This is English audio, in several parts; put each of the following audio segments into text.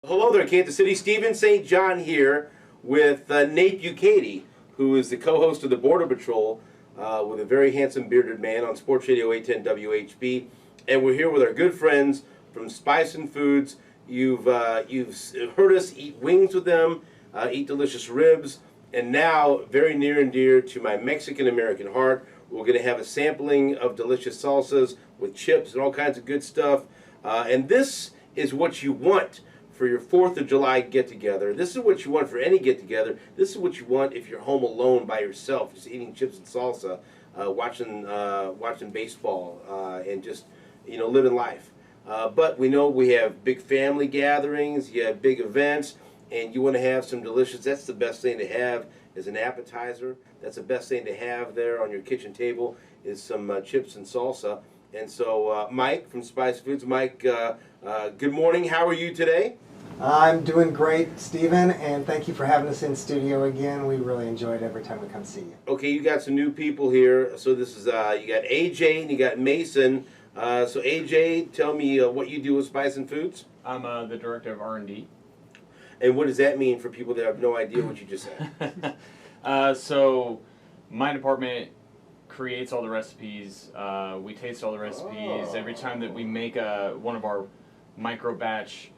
Hello there, Kansas City. Stephen St. John here with Nate Bucati, who is the co-host of the Border Patrol with a very handsome bearded man on Sports Radio 810 WHB. And we're here with our good friends from Spicin Foods. You've heard us eat wings with them, eat delicious ribs, and now, very near and dear to my Mexican-American heart, we're going to have a sampling of delicious salsas with chips and all kinds of good stuff. And this is what you want for your 4th of July get-together. This is what you want for any get-together. This is what you want if you're home alone by yourself, just eating chips and salsa, watching baseball, and just, living life. But we know we have big family gatherings, you have big events, and you want to have some delicious, that's the best thing to have as an appetizer. That's the best thing to have there on your kitchen table is some chips and salsa. And so Mike from Spicin Foods, Mike, good morning. How are you today? I'm doing great, Stephen, and thank you for having us in studio again. We really enjoy it every time we come see you. Okay, you got some new people here. So this is, you got AJ and you got Mason. So AJ, tell me what you do with Spicin Foods. I'm the director of R&D. And what does that mean for people that have no idea what you just said? So my department creates all the recipes. We taste all the recipes. Every time that we make one of our micro batch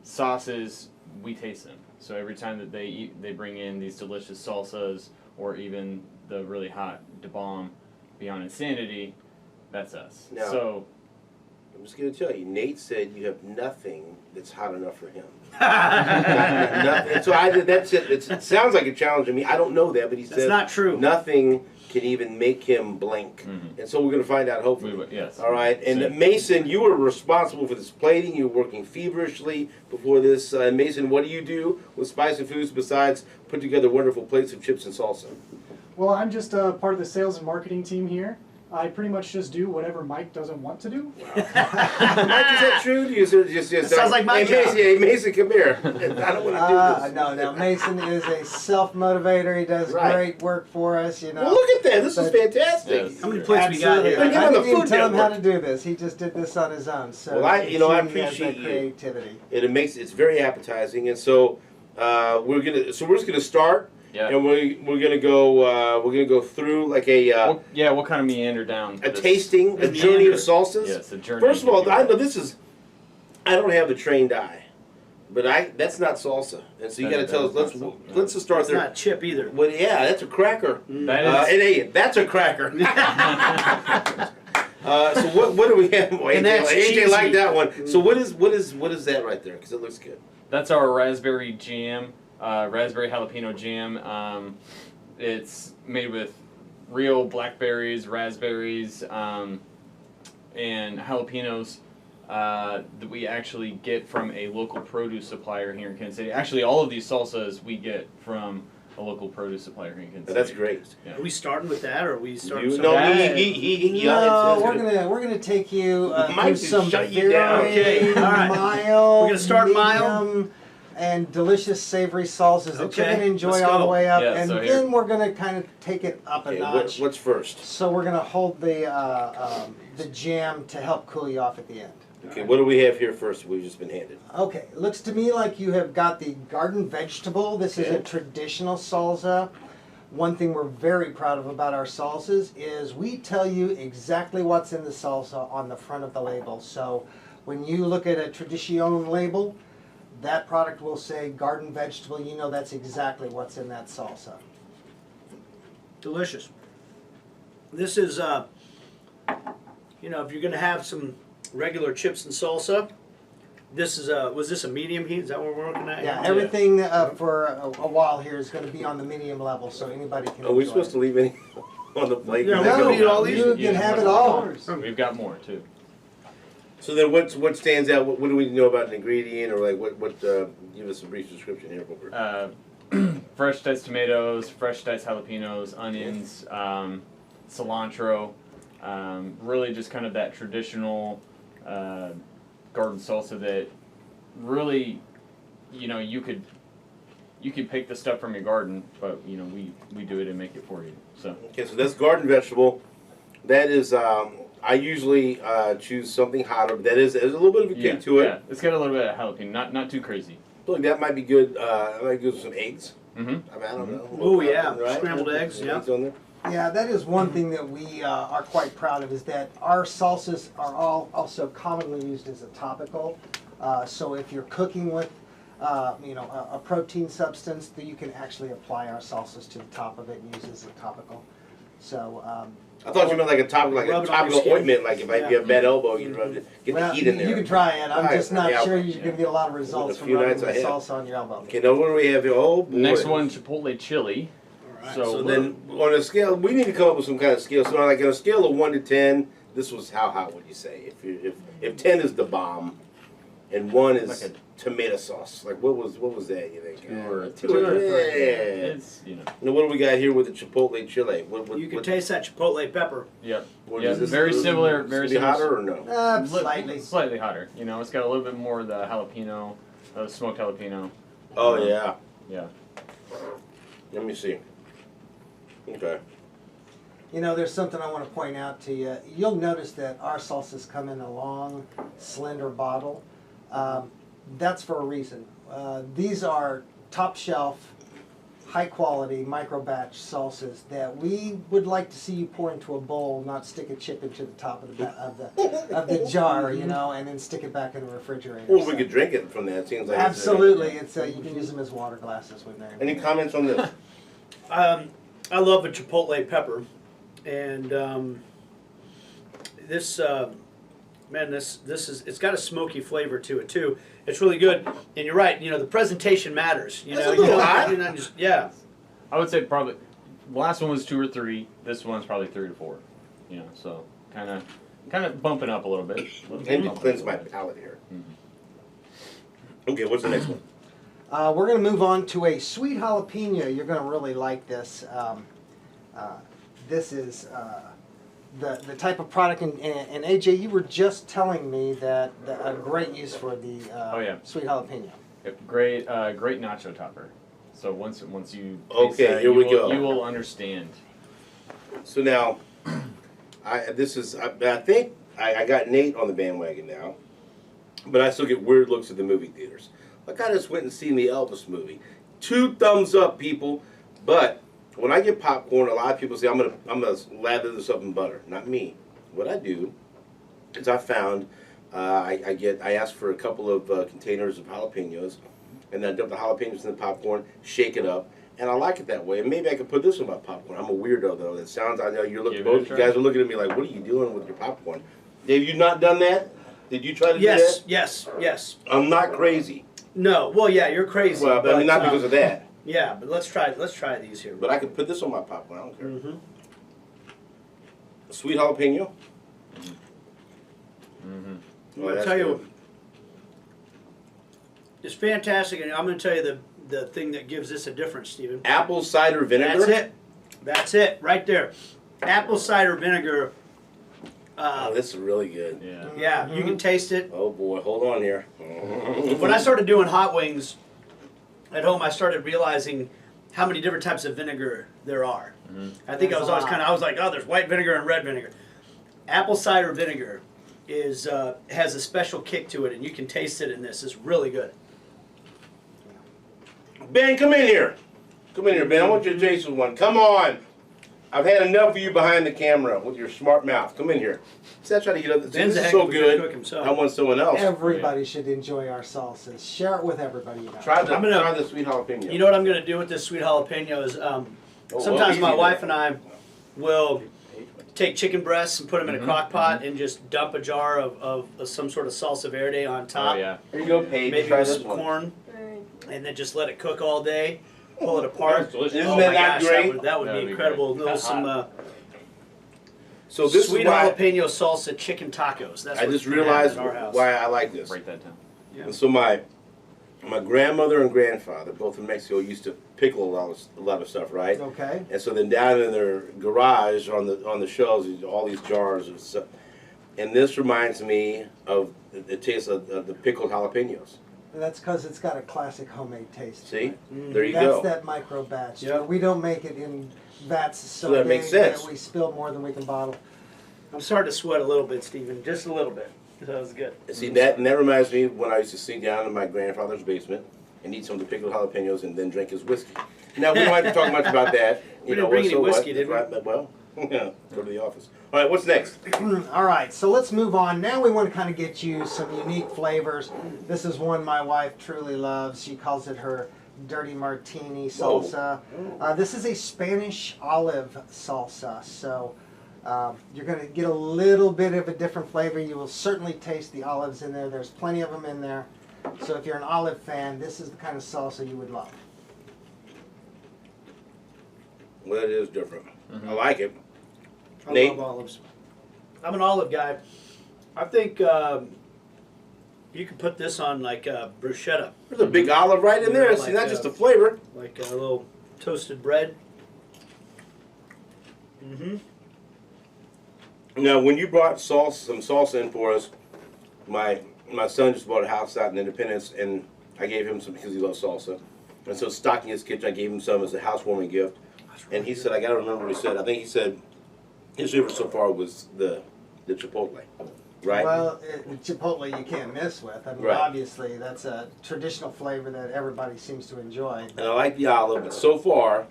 sauces, we taste them. So every time that they bring in these delicious salsas or even the really hot Dabomb Beyond Insanity, that's us. Now, so I'm just going to tell you, Nate said you have nothing that's hot enough for him. Nothing. So that's it. It sounds like a challenge to me. I don't know that, but he said that's not true. Nothing can even make him blink. Mm-hmm. And so we're going to find out, hopefully. Yes. All right. And Mason, you were responsible for this plating. You were working feverishly before this. Mason, what do you do with Spicin Foods besides put together wonderful plates of chips and salsa? Well, I'm just part of the sales and marketing team here. I pretty much just do whatever Mike doesn't want to do. Mike, is that true? Do you just sounds like my job. Mason, come here. I don't want to do this. No, Mason is a self-motivator. He does great work for us, Well, look at that. This is fantastic. Yes. How many plates we got here? Bring him I on the didn't even Food tell him how Network. to do this. He just did this on his own. So Well, I he appreciate has that creativity. It's very appetizing, and so we're just gonna start. Yeah. And we're gonna go through like a we'll kind of meander down a tasting, a journey of salsas. Yes, a journey. First of all, I know I don't have the trained eye, but that's not salsa, and so you got to tell us. Let's just start It's there. not chip either. Well, yeah, that's a cracker. That is. That's a cracker. So what do we have? Boy, And that's AJ liked cheesy. that one. So what is that right there? Because it looks good. That's our raspberry jam, raspberry jalapeno jam. It's made with real blackberries, raspberries, and jalapenos that we actually get from a local produce supplier here in Kansas City. Actually, all of these salsas we get from a local produce supplier here in Kansas City. That's great. Yeah. Are we starting with that, or are we starting? No, we're gonna take you Mike through just some shut very you down. Okay, all right. mild, We're gonna start mild? medium, and delicious savory salsas that you're Okay, gonna enjoy let's all go. the way up, Yeah, and so then we're gonna kind of take it up Okay, a notch. what's first? So we're gonna hold the jam to help cool you off at the end. Okay, what do we have here first? We've just been handed. Okay, it looks to me like you have got the garden vegetable. This is a Okay. traditional salsa. One thing we're very proud of about our salsas is we tell you exactly what's in the salsa on the front of the label. So when you look at a Tradicion label, that product will say garden vegetable. You know that's exactly what's in that salsa. Delicious. This is, if you're gonna have some regular chips and salsa, this is was this a medium heat? Is that what we're working at? Yeah, everything for a while here is going to be on the medium level, so anybody can. Are we enjoy supposed it. to leave any on the plate? Yeah, No, we can eat all these. you can have it all. We've got more too. So then, what stands out? What do we know about an ingredient, or like what? Give us a brief description here. Fresh diced tomatoes, fresh diced jalapenos, onions, cilantro. Really just kind of that traditional garden salsa that really, you could pick the stuff from your garden, but we do it and make it for you. So Okay, so that's garden vegetable. That is I usually choose something hotter, but there's a little bit of a kick to it. Yeah, it's got a little bit of jalapeno, not too crazy. I feel like that might be good. That might be good with some eggs. Mm-hmm. I mean, I don't know. Oh yeah, Right? scrambled eggs. Some Yeah. eggs on there. Yeah, that is one thing that we are quite proud of, is that our salsas are all also commonly used as a topical. So if you're cooking with, a protein substance, that you can actually apply our salsas to the top of it and use as a topical. So. I thought you meant like a topical Rub it on your topical skin. ointment. Like if you have bad elbow, you rub it, get Well, the heat in there. you can try it. I'm Right, just not yeah. sure you're going to get a lot of results A from few rubbing nights the I have. salsa on your elbow. Okay, now what do we have here? Oh boy. Next one, Chipotle Chili. All right. So, Then on a scale, we need to come up with some kind of scale. So like on a scale of 1 to 10, this was how hot would you say? If 10 is the bomb, and 1 is Like tomato sauce. Like what was that? You think? 2 or 2 3. or 3. Yeah. It's Now what do we got here with the Chipotle Chili? You can taste that Chipotle pepper. Yep. What Yeah, is this? very Is it similar. gonna Very be similar. hotter or no? Slightly. Slightly hotter. You know, it's got a little bit more of the jalapeno, smoked jalapeno. Oh yeah. Yeah. Let me see. Okay. You know, there's something I want to point out to you. You'll notice that our salsas come in a long, slender bottle. That's for a reason. These are top shelf, high quality, micro batch salsas that we would like to see you pour into a bowl, not stick a chip into the top of the jar, you know, and then stick it back in the refrigerator. Well, we So- could drink it from that. It seems like Absolutely, it's you can use them as water glasses when they're. Any comments on this? I love a Chipotle pepper, and this it's got a smoky flavor to it too. It's really good, and you're right. You know, the presentation matters. You That's know, a little you hot. you're not just yeah. I would say probably the last one was 2 or 3. This one's probably 3 to 4. You know, so kind of bumping up a little bit. Let me cleanse my palate here. Okay, what's the next one? We're going to move on to a sweet jalapeno. You're going to really like this. This is the type of product, and AJ, you were just telling me that a great use for the sweet jalapeno. Yep, great nacho topper. So once you taste Okay, that, here we go. You will understand. So now, I think I got Nate on the bandwagon now, but I still get weird looks at the movie theaters. Like I just went and seen the Elvis movie. 2 thumbs up, people. But when I get popcorn, a lot of people say I'm gonna lather this up in butter. Not me. What I do is I found I ask for a couple of containers of jalapenos, and then I dump the jalapenos in the popcorn, shake it up, and I like it that way. And maybe I could put this in my popcorn. I'm a weirdo though. That sounds. I know you're looking. Give it a Both you try. guys are looking at me like, what are you doing with your popcorn? Have you not done that? Did you try to do Yes, that? yes. I'm not crazy. No, well, yeah, you're crazy. Well, but I mean, not because of that. Yeah, but let's try these here. But I could put this on my popcorn. I don't care. Mm-hmm. Sweet jalapeno. Mm-hmm. Oh, I that's tell you, good. it's fantastic, and I'm going to tell you the thing that gives this a difference, Stephen. Apple cider vinegar. That's it. That's it, right there. Apple cider vinegar. Oh, this is really good. Yeah. Yeah, you can taste it. Oh boy, hold on here. When I started doing hot wings at home, I started realizing how many different types of vinegar there are. Mm-hmm. I think There's I was a always lot. I was like, oh, there's white vinegar and red vinegar. Apple cider vinegar is has a special kick to it, and you can taste it in this. It's really good. Ben, come in here. Come in here, Ben. I want you to taste this one. Come on. I've had enough of you behind the camera with your smart mouth. Come in here. See, I try to get up. This Ben's a is heck so of a good good. cook himself. I want someone else. Everybody should enjoy our salsas. Share it with everybody you know. Try I'm gonna- try the sweet jalapeno. You know what I'm going to do with this sweet jalapeno is well, sometimes easy my then. wife and I will take chicken breasts and put them in a Mhm, crock pot and just dump a jar of some sort of salsa verde on top. Oh yeah. Here you go, Paige. Maybe Try with this some one. corn, and then just let it cook all day. Pull it apart. Isn't Oh that my not gosh, great? that would That'd be be incredible. great. Little some So this sweet is why jalapeno salsa chicken tacos. That's I what just we're gonna have realized at our house. why I like this. Break that down. Yeah. And so my grandmother and grandfather, both in Mexico, used to pickle a lot of stuff, right? Okay. And so then down in their garage on the shelves, all these jars of stuff. And this reminds me of the taste of the pickled jalapenos. That's because it's got a classic homemade taste. to See? it. There you That's go. that micro batch. Yep. We don't make it in vats so So that big makes sense. that we spill more than we can bottle. I'm starting to sweat a little bit, Stephen. Just a little bit. That was good. See that, and that reminds me when I used to sneak down in my grandfather's basement and eat some of the pickled jalapenos and then drink his whiskey. Now we don't have to talk much about that. We didn't bring any whiskey, did we? Right, but, well, yeah, go to the office. All right, what's next? All right, so let's move on. Now we want to kind of get you some unique flavors. This is one my wife truly loves. She calls it her dirty martini salsa. This is a Spanish olive salsa, so you're going to get a little bit of a different flavor. You will certainly taste the olives in there. There's plenty of them in there. So if you're an olive fan, this is the kind of salsa you would love. Well, it is different. I like it. I Nate? love olives. I'm an olive guy. I think you could put this on like bruschetta, There's a big olive right in there. Yeah, See, like, not just the flavor. like a little toasted bread. Mm-hmm. Now, when you brought some salsa in for us, my son just bought a house out in Independence, and I gave him some because he loves salsa. And so, stocking his kitchen, I gave him some as a housewarming gift. And he said, I got to remember what he said. I think he said his favorite so far was the Chipotle, right? Well, Chipotle you can't miss with. I mean, Right. obviously that's a traditional flavor that everybody seems to enjoy. And I like the olive, but so far,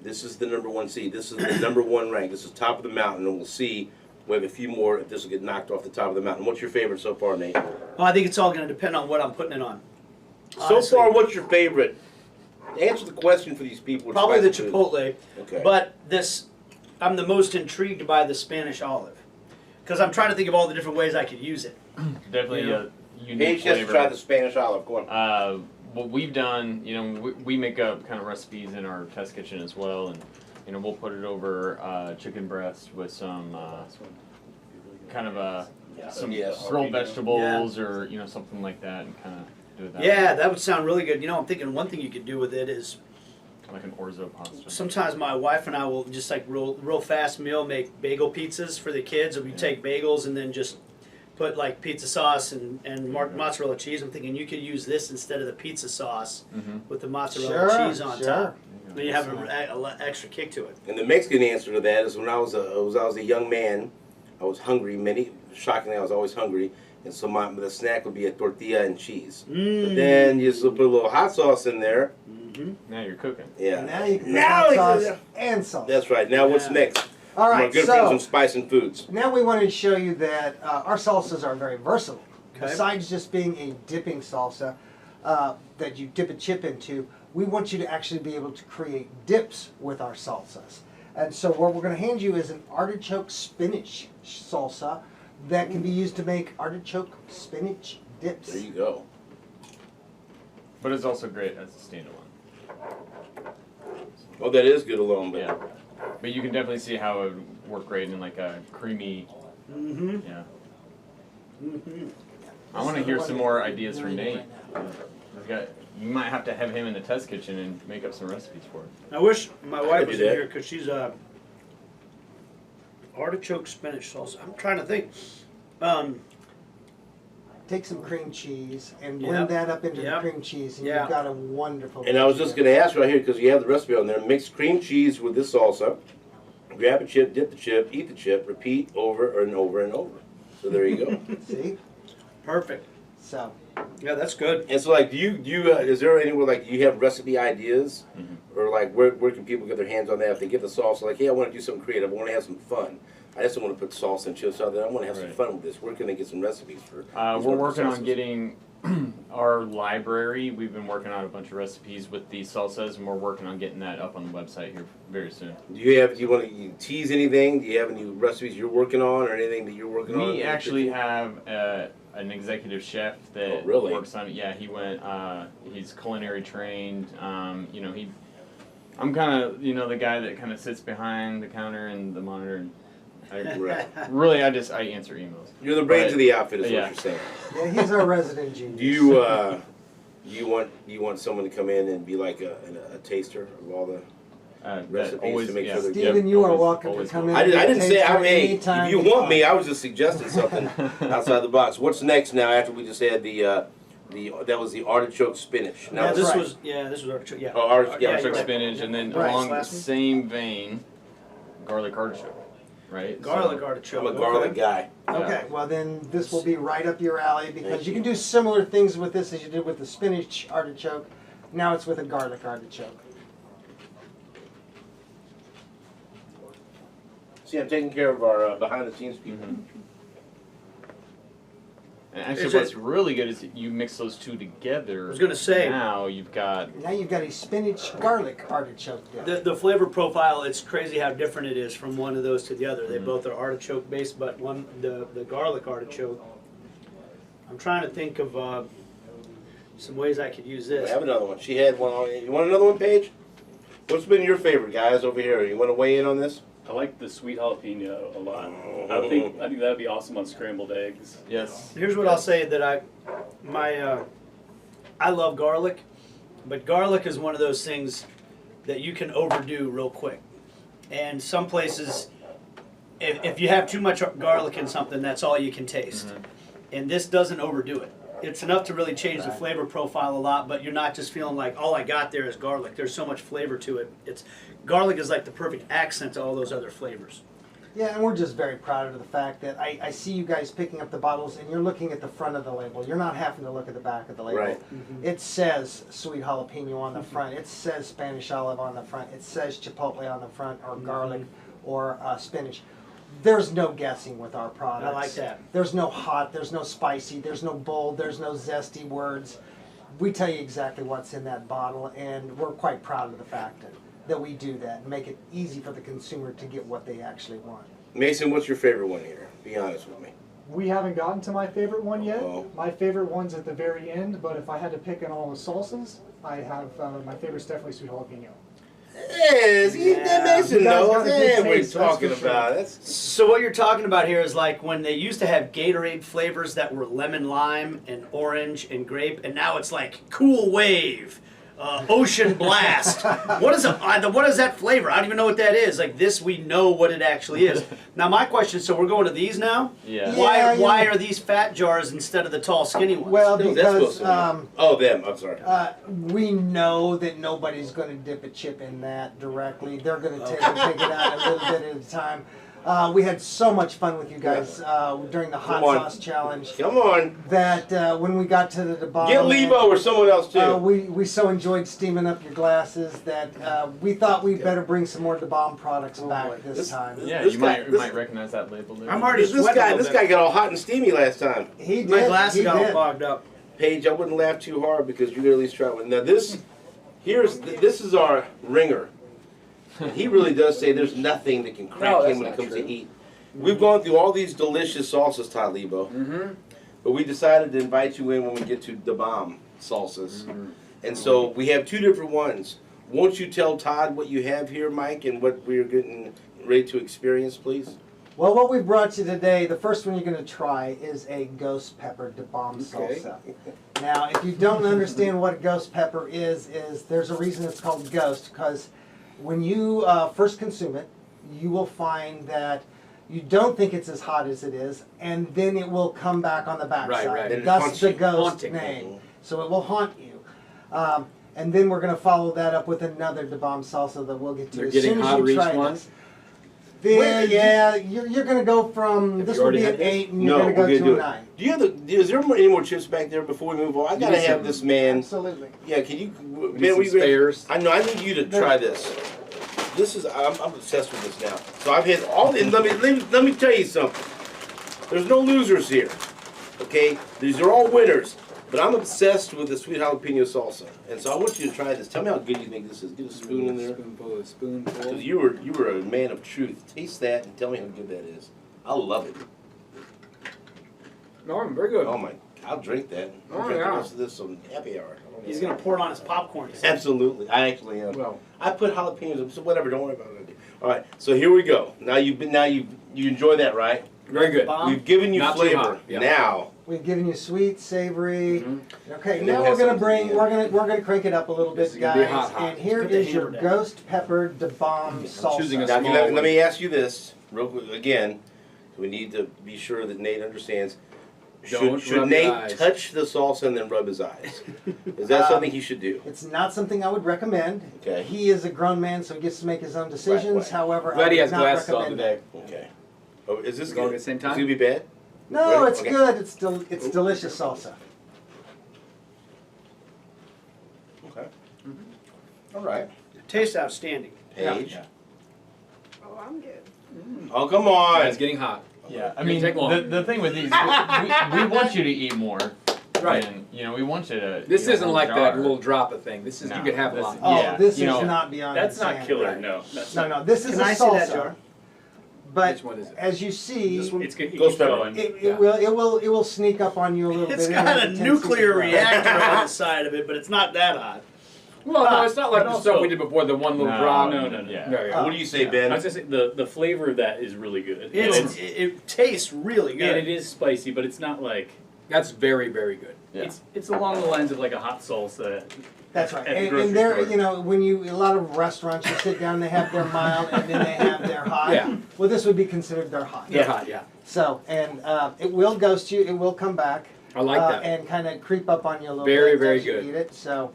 this is the #1 seed. This is the #1 rank. This is top of the mountain, and we'll see. We have a few more if this will get knocked off the top of the mountain. What's your favorite so far, Nate? Well, I think it's all going to depend on what I'm putting it on. So Honestly. far, what's your favorite? Answer the question for these people. with Probably the Spicin Foods. Chipotle. Okay. But this, I'm the most intrigued by the Spanish olive. Because I'm trying to think of all the different ways I could use it. Definitely Yeah. a unique Paige has to flavor. try the Spanish olive. Go on. What we've done, we make up kind of recipes in our test kitchen as well, and we'll put it over chicken breast with some kind of some Yes. grilled vegetables or something like that, and kind of do it that Yeah, way. that would sound really good. I'm thinking one thing you could do with it is Like an orzo pasta. sometimes my wife and I will just like real fast meal make bagel pizzas for the kids, and we take bagels and then just put like pizza sauce and mozzarella cheese. I'm thinking you could use this instead of the pizza sauce with the mozzarella cheese on top. Then you have an extra kick to it. And the Mexican answer to that is when I was a young man, I was hungry. Shockingly, I was always hungry, and so the snack would be a tortilla and cheese. But then you just put a little hot sauce in there. Now you're cooking. Yeah. Now you can put Now hot it's- sauce and salsa. That's right. Now what's Yeah. next? All My right, good so friends from Spicin Foods. now we wanted to show you that our salsas are very versatile. Okay. Besides just being a dipping salsa that you dip a chip into, we want you to actually be able to create dips with our salsas. And so what we're going to hand you is an artichoke spinach salsa that can be used to make artichoke spinach dips. There you go. But it's also great as a standalone. Oh, that is good alone, but Yeah. But you can definitely see how it would work great in like a creamy. Yeah. I want to hear some more ideas from Nate. You might have to have him in the test kitchen and make up some recipes for it. I wish my wife could was do in that. here because she's artichoke spinach sauce. I'm trying to think. Take some cream cheese and Yep. blend that up into Yep. the cream cheese, and Yeah. you've got a wonderful. And I was just going to ask right here because you have the recipe on there. Mix cream cheese with this salsa. Grab a chip, dip the chip, eat the chip, repeat over and over and over. So there you go. See, Perfect. so Yeah, that's good. And so, like, do you is there anywhere like you have recipe ideas, or like where can people get their hands on that if they get the salsa? Like, hey, I want to do something creative. I want to have some fun. I just don't want to put salsa and chips out there. I want to have some Right. fun with this. Where can they get some recipes for? these We're wonderful working on salsas? getting our library. We've been working on a bunch of recipes with these salsas, and we're working on getting that up on the website here very soon. Do you want to tease anything? Do you have any recipes you're working on, or anything that you're working on? We actually have an executive chef that Oh, really? works on it. Yeah, he went. He's culinary trained. I'm kind of the guy that kind of sits behind the counter and the monitor. And Right. really, I answer emails. You're the brains But- of the outfit, is yeah. what you're saying. yeah, he's our resident genius. Do you want someone to come in and be like a taster of all the? Recipes always, to make yeah. sure they're Stephen, you are always- welcome to always come welcome. in. I didn't say Taster hey, anytime if you you want me, want. I was just suggesting something outside the box. What's next now after we just had that was the artichoke spinach. Now That's this right. was artichoke. Yeah. Oh, yeah, Artichoke you're right. spinach, and then Right. along the Last one? same vein, garlic artichoke. right? Garlic So, artichoke. I'm a garlic guy. Okay, well then this will be right up your alley because you can do similar things with this as you did with the spinach artichoke. Now it's with a garlic artichoke. See, I'm taking care of our behind-the-scenes people. And actually, Is it- what's really good is that you mix those two together. I was gonna say- now you've got Now you've got a spinach garlic artichoke dip. The flavor profile, it's crazy how different it is from one of those to the other. They both are artichoke based, but the garlic artichoke, I'm trying to think of some ways I could use I this. have another one. She had one on. You want another one, Paige? What's been your favorite, guys, over here? You want to weigh in on this? I like the sweet jalapeno a lot. I think that'd be awesome on scrambled eggs. yes. Here's what I'll say that I love garlic, but garlic is one of those things that you can overdo real quick. And some places, if you have too much garlic in something, that's all you can taste. And this doesn't overdo it. It's enough to really change the flavor profile a lot, but you're not just feeling like all I got there is garlic. There's so much flavor to it. Garlic is like the perfect accent to all those other flavors. Yeah, and we're just very proud of the fact that I see you guys picking up the bottles and you're looking at the front of the label. You're not having to look at the back of the label. Right. It says sweet jalapeno on the front. It says Spanish olive on the front. It says chipotle on the front, or garlic, or spinach. There's no guessing with our products. I like that. There's no hot, there's no spicy, there's no bold, there's no zesty words. We tell you exactly what's in that bottle, and we're quite proud of the fact that we do that and make it easy for the consumer to get what they actually want. Mason, what's your favorite one here? Be honest with me. We haven't gotten to my favorite one yet. Oh. My favorite one's at the very end, but if I had to pick in all the salsas, I have my favorite's definitely sweet jalapeno. Yes, Mason You guys knows. got a good Yeah, we're taste, that's talking for sure. about. That's So what you're talking about here is like when they used to have Gatorade flavors that were lemon lime and orange and grape, and now it's like Cool Wave, Ocean Blast. What is that flavor? I don't even know what that is. Like this, we know what it actually is. Now my question is, so we're going to these now? Yeah. Yeah. Why are these fat jars instead of the tall skinny ones? Well, No, that's because supposed to be. Oh, them. I'm sorry. we know that nobody's going to dip a chip in that directly. They're going to take it out a little bit at a time. We had so much fun with you guys during the hot Come on. sauce challenge Come on. that when we got to the Dabomb, Get Leabo or someone else too. we so enjoyed steaming up your glasses that we thought we'd better bring some more Dabomb products back this time. Yeah, This you guy- might recognize that label there. I'm already this sweating a guy, little this bit. guy got all hot and steamy last time. He did. My glasses he got all did. fogged up. Paige, I wouldn't laugh too hard because you at least try one. Now this is our ringer. He really does say there's nothing that can crack him when it comes to heat. We've gone through all these delicious salsas, Todd Leabo, but we decided to invite you in when we get to Dabomb salsas. And so we have two different ones. Won't you tell Todd what you have here, Mike, and what we're getting ready to experience, please? Well, what we brought you today, the first one you're going to try is a ghost pepper Dabomb salsa. Now, if you don't understand what a ghost pepper is there's a reason it's called ghost, because when you first consume it, you will find that you don't think it's as hot as it is, and then it will come back on the backside. right. Then it Thus haunts the you. ghost Haunting. name. So it will haunt you. And then we're going to follow that up with another Dabomb salsa that we'll get to They're as getting soon as hotter you each try one? this. Then, yeah, you're going to go from, Have this you will be already an had this? 8 and you're going to go to a 9. Do you have is there any more chips back there before we move on? I gotta need have some. this man. Absolutely. Yeah, can you? We Ben, need what some you gonna- spares. I know. I need you to try this. This is. I'm obsessed with this now. So I've had all. And let me tell you something. There's no losers here. Okay, these are all winners. But I'm obsessed with the sweet jalapeno salsa, and so I want you to try this. Tell me how good you think this is. Get a spoon in there. Spoonful. Because you were a man of truth. Taste that and tell me how good that is. I love it. No, very good. Oh my! I'll drink that. I'll Oh, drink yeah. the rest of this on happy hour. He's gonna pour it on his popcorn. he said. Absolutely, I actually am. Well, I put jalapenos. So whatever. Don't worry about it. All right. So here we go. Now you enjoy that, right? very good. Bomb. We've given you Not too flavor. hot, yeah. Now We've given you sweet, savory. Okay, And then now we have we're gonna something bring to the we're gonna crank it up a little This bit, is gonna be guys. hot, hot. And here Put the is your hammer down. ghost pepper Dabomb salsa. choosing a Now, small let one. me ask you this real quick again. We need to be sure that Nate understands. Don't Should rub Nate your eyes. touch the salsa and then rub his eyes? Is that something he should do? It's not something I would recommend. Okay. He is a grown man, so he gets to make his own decisions. Right. However, Glad I he would has not glasses on recommend today. it. Okay. Oh, is this Going good? at the same Is time? it gonna be bad? No, Ready? it's Okay. good. It's delicious salsa. Okay. All right. Tastes outstanding. Paige. Yeah. Oh, I'm good. Oh, come on. It's getting hot. Yeah, I It'll mean, take long. the thing with these, we want you to eat more. Right. And, you know, we want you to. This eat a isn't whole like jar. that little dropper thing. This is No, you could have a this lot. is- Oh, Yeah, this you is know, not beyond That's not insanity. killer. Right. No, that's No, not. no, this is Can a I see salsa. that jar? But Which one is it? as you see, This one? It's good. Ghost pepper. going. it will sneak up on you a little It's bit. got has a tendency nuclear to grow. reactor on the side of it, but it's not that hot. Well, no, it's not like But the also- stuff we did before. The one little No, drop. no. Yeah. What do you say, Ben? I was gonna say the flavor of that is really good. It tastes really good. and it is spicy, but it's not like That's very, very good. Yeah. it's along the lines of like a hot salsa. That's right. At the And grocery there, store. you know, when you a lot of restaurants, you sit down, they have their mild, and then they have their hot. Yeah. Well, this would be considered their hot. They're hot, yeah. So, and it will ghost you. It will come back. I like that. And kind of creep up on you a little Very, bit very as you good. eat it. So,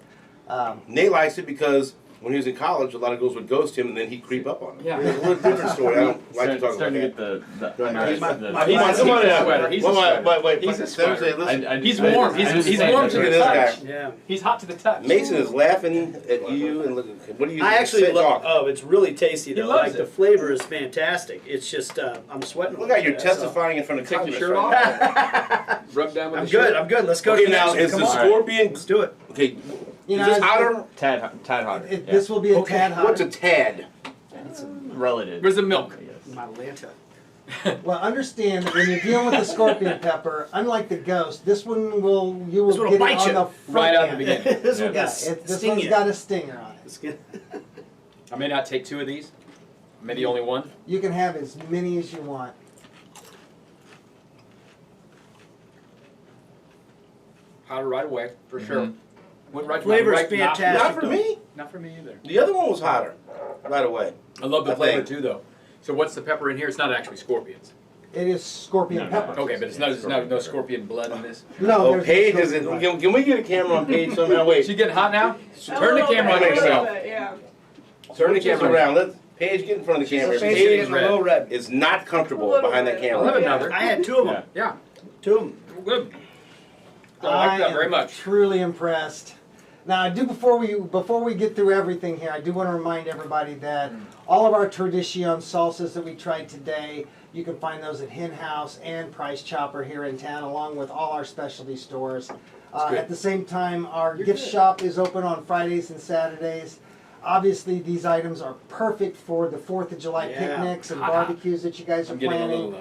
Nate likes it because when he was in college, a lot of girls would ghost him and then he'd creep up on them. Yeah. It's a little different story. I don't like to talk about Starting to that. get the Right. nice- My- the- my- Come on, come on. He's a sweater. He's a sweater. Wait, He's a Seriously, sweater. listen. He's warm. He's warm to Look the at touch. this Yeah. He's hot to the touch. Mason is laughing at you and look. What do you? I actually say, love. talk. Oh, it's really tasty He though. loves Like the it. flavor is fantastic. It's just I'm sweating. Look how you're Yeah, testifying in front of Take Congress your shirt right off. now. Rub down with I'm the good. shirt. I'm good. Let's go Okay, to the now next is one. the Come on. scorpion? Let's do it. Okay, you is know, this it's- hotter? tad hotter. yeah. this will be a Okay, tad hotter. what's a tad? relative. Where's the milk? I guess. My Lanta. Well, understand that when you're dealing with the scorpion pepper, unlike the ghost, this one This will one get will it bite on you the right front out the end. beginning. This one Yeah. got This sting one's you. got a stinger on it. It's good. I may not take two of these. Maybe only one. You can have as many as you want. Hotter right away, for sure. Mhm. Went right to Flavor's my right fantastic. nostril. Not for me. Not for me either. The other one was hotter, right away. I love the I flavor think. too, though. So what's the pepper in here? It's not actually scorpions. It is scorpion No, pepper. Okay, but it's no scorpion blood in this. No, Oh, there's Paige no is it? scorpion Can we get a camera on Paige somehow? Is Wait, she getting hot now? A Turn the little camera on bit, a little yourself. bit, yeah. turn the Switch this camera around. Let Paige get in front of the camera. Face Paige is Paige getting a red. little red. is not comfortable A little behind that bit. I'll have camera. another. I had two of them. Yeah, Two of them. good. I like that am very much. truly impressed. Now, I do before we get through everything here, I do want to remind everybody that all of our tradition salsas that we tried today, you can find those at Hen House and Price Chopper here in town, along with all our specialty stores. good. At the same time, our gift shop is open on Fridays and Saturdays. Obviously, these items are perfect for the 4th of July Yeah. picnics and barbecues that you guys are I'm getting a planning. little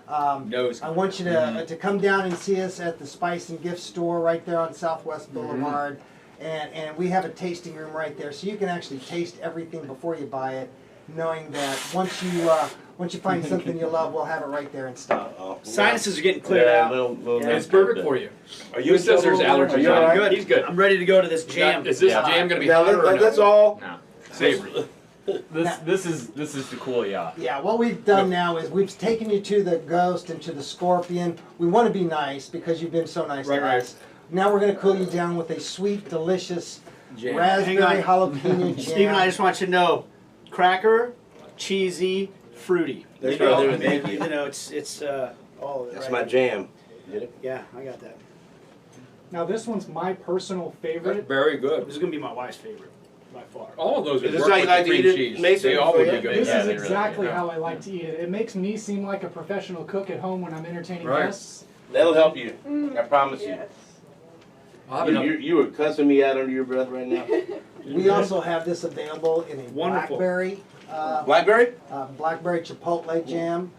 Um, nose. I want you to come down and see us at the Spicin Gift Store right there on Southwest Boulevard. And we have a tasting room right there, so you can actually taste everything before you buy it, knowing that once you find something you love, we'll have it right there in stock. Uh-oh. Sinuses are getting cleared Yeah, out. little Yeah, It's perfect for you. Are Who says there's allergies Are you on all it? right? Good. He's good. I'm ready to go to this jam. Is this Yeah. jam going to be Now hotter or no? that's all. No. Savory. This is the cool yacht. Yeah, what we've done now is we've taken you to the ghost and to the scorpion. We want to be nice because you've been so nice Right, to right. us. Now we're going to cool you down with a sweet, delicious Jam. raspberry Hang jalapeno jam. Steven, I just want you to know, cracker, cheesy, fruity. That's You right know, there, thank you. You know, it's all of it. That's right my there. jam. Get it? Yeah, I got that. Now this one's my personal That's favorite. very good. This is gonna be my wife's favorite by far. All of those would Is this work how you with like the to cream eat it, cheese. Mason? They all would be Yeah. good. This Yeah, is they really exactly do. how I like to eat it. It makes me seem like a professional cook at home when I'm entertaining Right. guests. That'll help you. I promise you. Yes. I'll have You, another. you were cussing me out under your breath right now. We also have this available in a Wonderful. blackberry, Blackberry? blackberry Chipotle Jam.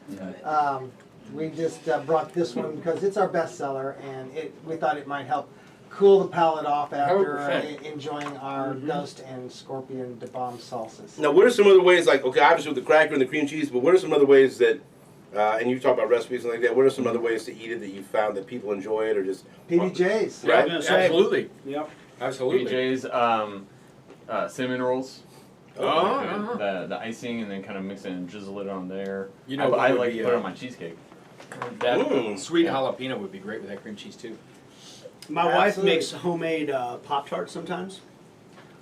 We just brought this one because it's our bestseller, and we thought it might help cool the palate off after 100%. enjoying our ghost and scorpion Dabomb salsas. Now, what are some other ways, like, okay, obviously with the cracker and the cream cheese, but what are some other ways that, and you talk about recipes and like that, what are some other ways to eat it that you found that people enjoy it or just... PBJs. Yeah, I was gonna say. Absolutely. Yep. Absolutely. BJ's cinnamon rolls. Oh, Really good. uh-huh. The icing and then kind of mix it and drizzle it on there. You know I what would like be, to put it on my cheesecake. That sweet jalapeno would be great with that cream cheese too. My wife Absolutely. makes homemade Pop-Tarts sometimes.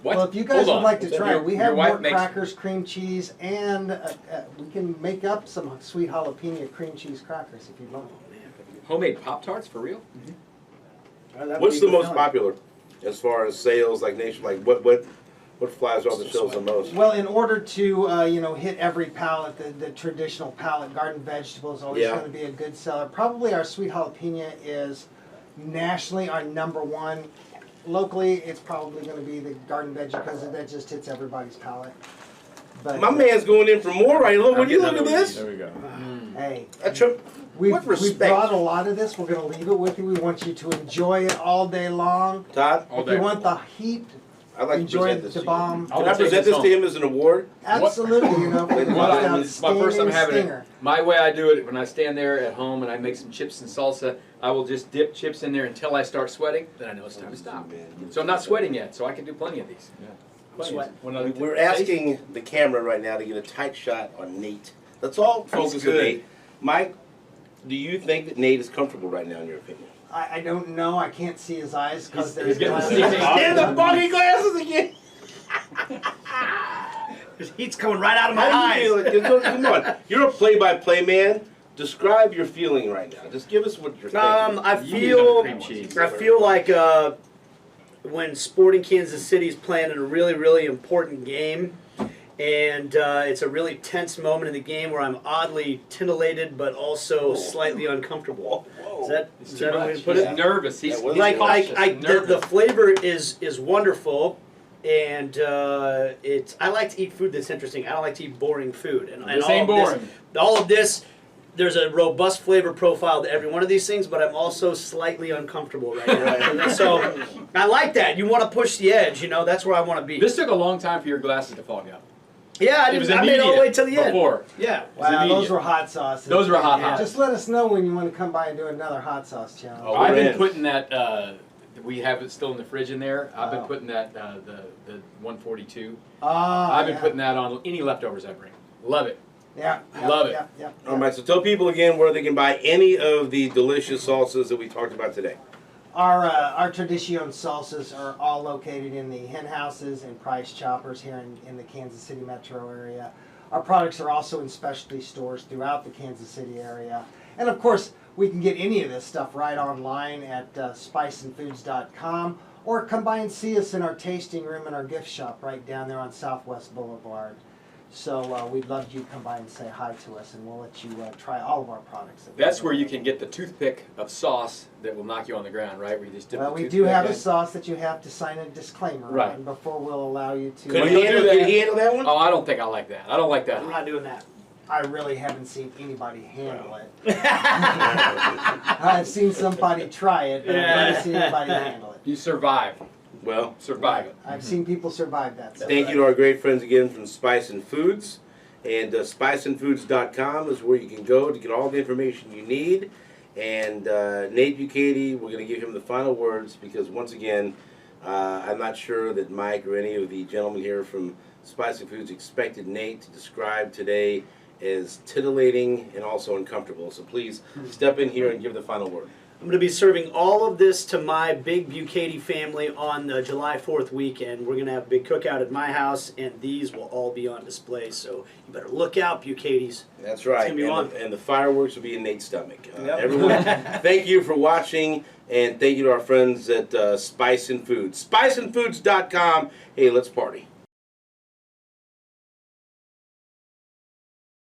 What? Well, if you guys Hold would on. like to Your- try it, we your have wife more makes- crackers, cream cheese, and we can make up some sweet jalapeno cream cheese crackers if you want. Homemade Pop-Tarts for real? What's the most popular as far as sales, like nation? Like what flies off the shelves the most? Well, in order to hit every palate, the traditional palate, garden vegetable is always Yeah. going to be a good seller. Probably our sweet jalapeno is nationally our #1. Locally, it's probably going to be the garden veggie because that just hits everybody's palate. But My man's going in for more right. Look, when you look at There this, we go. hey, What we've respect? brought a lot of this. We're going to leave it with you. We want you to enjoy it all day long. Todd, All If day. you want the heat, I'd like to enjoy present the this to you. Dabomb. I'll Can I take present this this to him as an award? Absolutely, for the Well, Well, most it's my first time outstanding having stinger. it. My way I do it, when I stand there at home and I make some chips and salsa, I will just dip chips in there until I start sweating. Then I know it's time to stop. So I'm not sweating yet, so I can do plenty of these. Plenty Sweat. of- when I- We're asking the camera right now to get a tight shot on Nate. Let's all focus on good. Nate. Mike, do you think that Nate is comfortable right now, in your opinion? I don't know. I can't see his eyes because He's there's getting glasses. the And the foggy glasses again. There's heat's coming right out of my How do you eyes. feel? Come on, you're a play-by-play man. Describe your feeling right now. Just give us what you're thinking. I You need another feel cream cheese. I feel like when Sporting Kansas City is playing in a really, really important game, and it's a really tense moment in the game where I'm oddly titillated but also slightly uncomfortable. Is that It's is too that a way much. to put He's it? nervous. He's That was Like cautious, the nervous. flavor is wonderful, and I like to eat food that's interesting. I don't like to eat boring food, and This all ain't of boring. all of this. There's a robust flavor profile to every one of these things, but I'm also slightly uncomfortable right now. So I like that. You want to push the edge, that's where I want to be. This took a long time for your glasses to fog up. Yeah, It was I made it all the way to the immediate end. before. Yeah. Wow, those immediate. were hot sauces. Those were hot, Yeah, hot. Just let us know when you want to come by and do another hot sauce challenge. Oh, I've we're been in. putting that. We have it still in the fridge in there. I've been Oh. putting that the 142. Ah, I've been yeah. putting that on any leftovers I bring. Love it. Yeah, yeah, Love it. Yeah, yeah, yeah. All right, so tell people again where they can buy any of the delicious salsas that we talked about today. Our Tradicion salsas are all located in the hen houses and price choppers here in the Kansas City metro area. Our products are also in specialty stores throughout the Kansas City area. And of course, we can get any of this stuff right online at spicinfoods.com, or come by and see us in our tasting room and our gift shop right down there on Southwest Boulevard. So we'd love you to come by and say hi to us, and we'll let you try all of our products. that we That's have where you available. can get the toothpick of sauce that will knock you on the ground, right? Where you just dip Well, the we toothpick do have in. a sauce that you have to sign a disclaimer Right. on before we'll allow you to. Could Well, he you'll handle, do that. could he handle that one? Oh, I don't think I like that. I don't like that. I'm not doing that. I really haven't seen anybody handle it. I've seen somebody try it, but I've never seen anybody handle it. You survive. Well, Survive it. I've seen people survive that. So thank you to our great friends again from Spicin Foods. And spicinfoods.com is where you can go to get all the information you need. And Nate Bucati, we're going to give him the final words because, once again, I'm not sure that Mike or any of the gentlemen here from Spicin Foods expected Nate to describe today as titillating and also uncomfortable. So please step in here and give the final word. I'm going to be serving all of this to my big Bucati family on the July 4th weekend. We're going to have a big cookout at my house, and these will all be on display. So you better look out, Bucatis. That's right. gonna be and, fun. and the fireworks will be in Nate's stomach. Yep. Everyone, thank you for watching, and thank you to our friends at Spicin Foods. SpicinFoods.com. Hey, let's party.